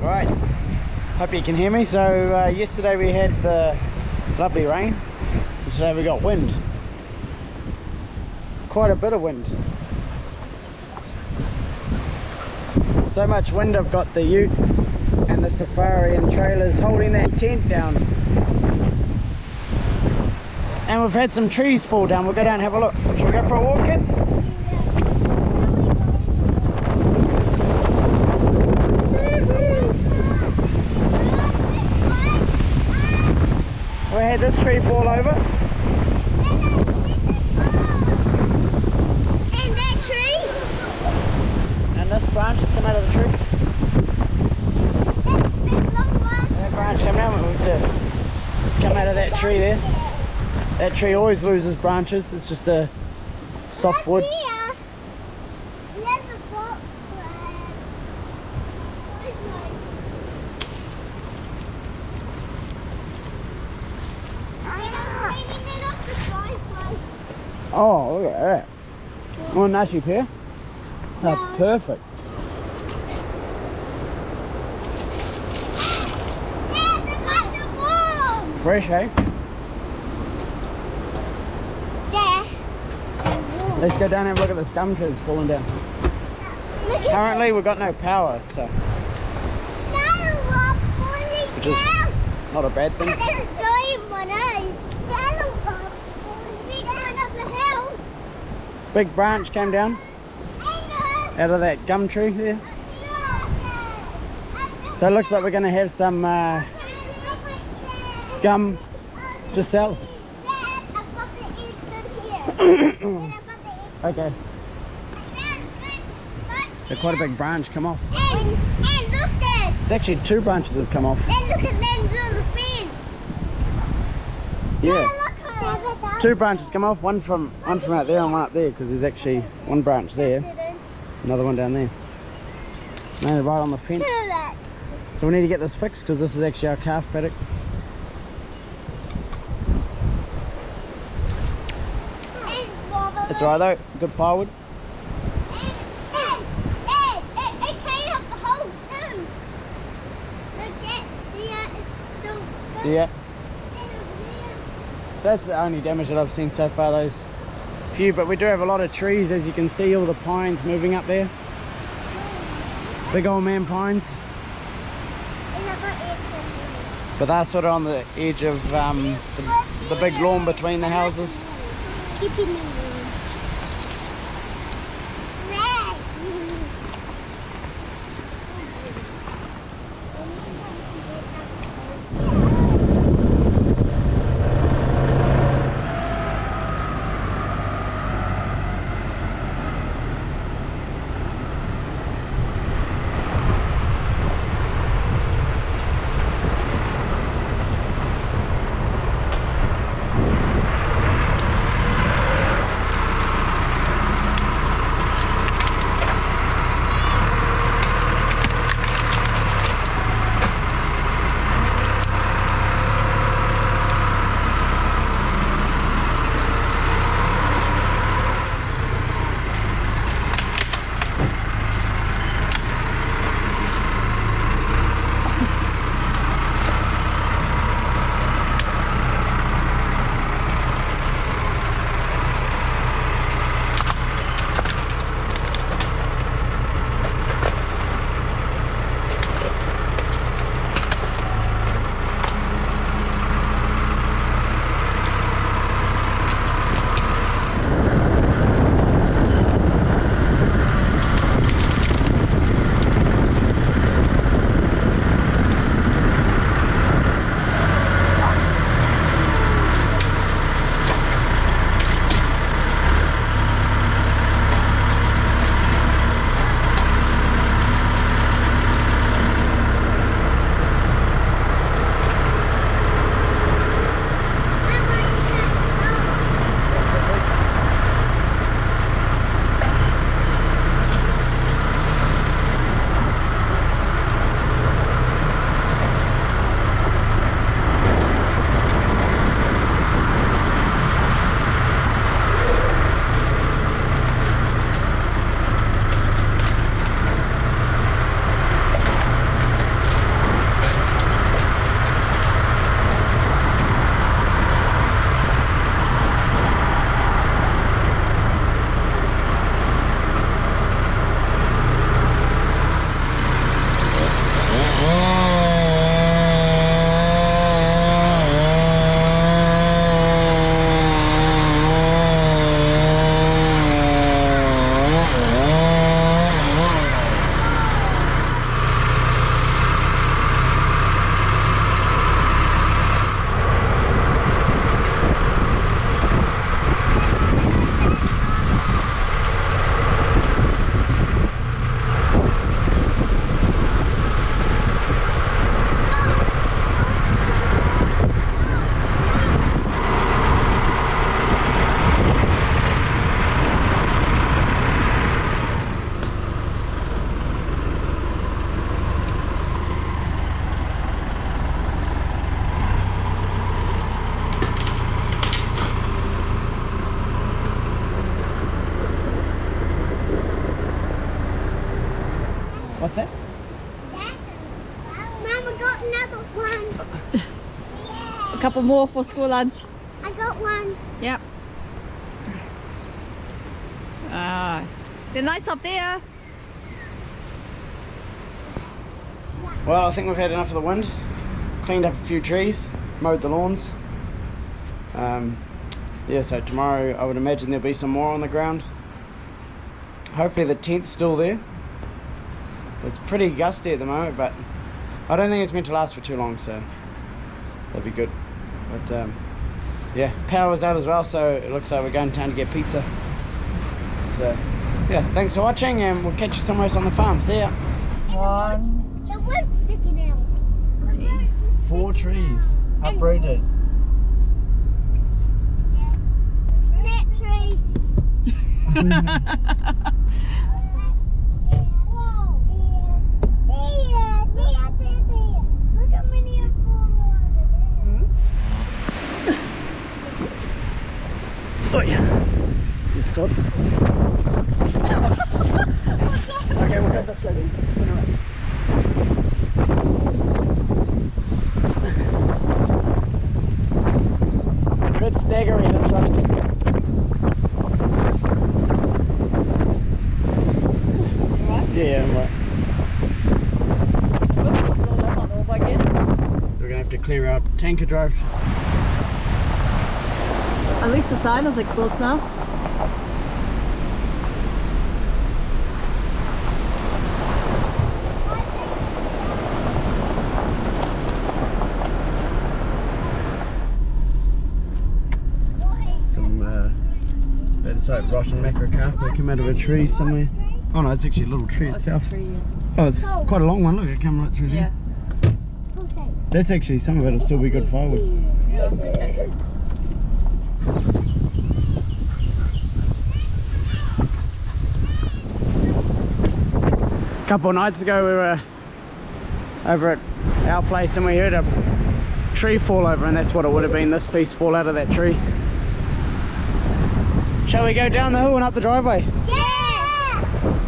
Right, hope you can hear me. So yesterday we had the lovely rain, and today we got wind. Quite a bit of wind. So much wind I've got the ute and the safari and trailers holding that tent down. And we've had some trees fall down. We'll go down and have a look. Should we go for a walk, kids? We had this tree fall over. And that tree? And this branch has come out of the tree. That branch came out. It's come out of that tree there. That tree always loses branches. It's just a soft wood. Oh, look at that. One nutty pair. They're perfect. Fresh, eh? Yeah. Let's go down and have a look at the scum tree that's falling down. Currently we've got no power, so which is not a bad thing. Big branch came down out of that gum tree there. So it looks like we're going to have some gum to sell. Okay. So quite a big branch come off. And look there. It's actually two branches that have come off. And look at them on the fence. Yeah. Look. Two branches come off, one from out there and one up there, because there's actually one branch there, another one down there. No, right on the fence. So we need to get this fixed because this is actually our calf paddock. It's alright though, good firewood. It came up the holes too. Yeah. That's the only damage that I've seen so far, those few, but we do have a lot of trees, as you can see, all the pines moving up there. Big old man pines. But they're sort of on the edge of the big lawn between the houses. Keeping them got another one. A couple more for school lunch. I got one. Yep. Ah, they're nice up there. Well, I think we've had enough of the wind. Cleaned up a few trees, mowed the lawns. Yeah, so tomorrow I would imagine there'll be some more on the ground. Hopefully the tent's still there. It's pretty gusty at the moment, but I don't think it's meant to last for too long, so that'll be good. But yeah, power's out as well, so it looks like we're going down to get pizza. So yeah, thanks for watching, and we'll catch you somewhere else on the farm. See ya. One. The wood's sticking out. 4 trees uprooted. Snap tree. Whoa. There. Look how many are falling over there. Oh, you sod. Okay, we'll go this way then. Spin around. A bit staggery this one. Yeah, I'm right. We're gonna have to clear out Tanker Drive. At least the sign is exposed now. That's like rotten macrocarpa come out of a tree somewhere. Oh no, it's actually a little tree itself. Oh, it's quite a long one. Look, it came right through there. That's actually, some of it will still be good firewood. Yeah, that's okay. A couple of nights ago we were over at our place and we heard a tree fall over, and that's what it would have been, this piece fall out of that tree. Shall we go down the hill and up the driveway? Yeah.